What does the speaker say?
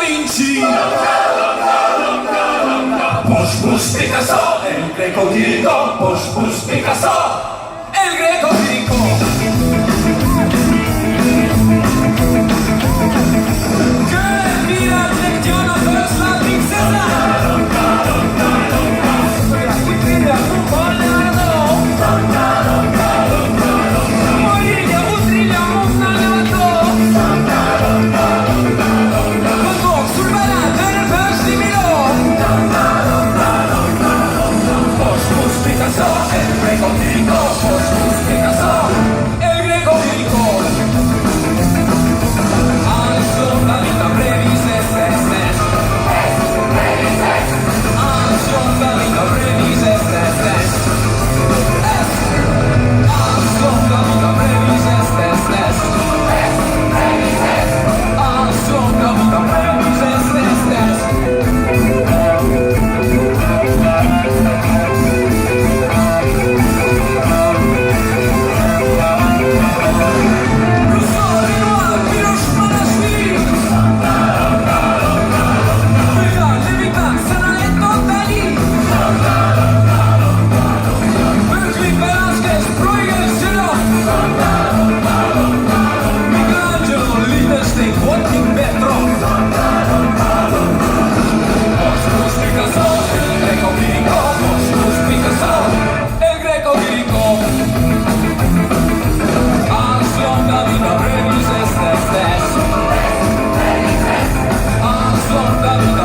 Vinci. Push Picasso, el greco lírico. Push Picasso, el greco lírico. Que mira lecciona verso la princesa. Y pide a tu Leonardo. Morirle utrigliamo un allevato. Sul ballate nel verso di Milò. Push Picasso, el greco lírico. Push Picasso, el greco lírico. Ansión la vita brevis est. Ansión la vita brevis est. Ansión la vita brevis est. Ansión la vita brevis est. La vida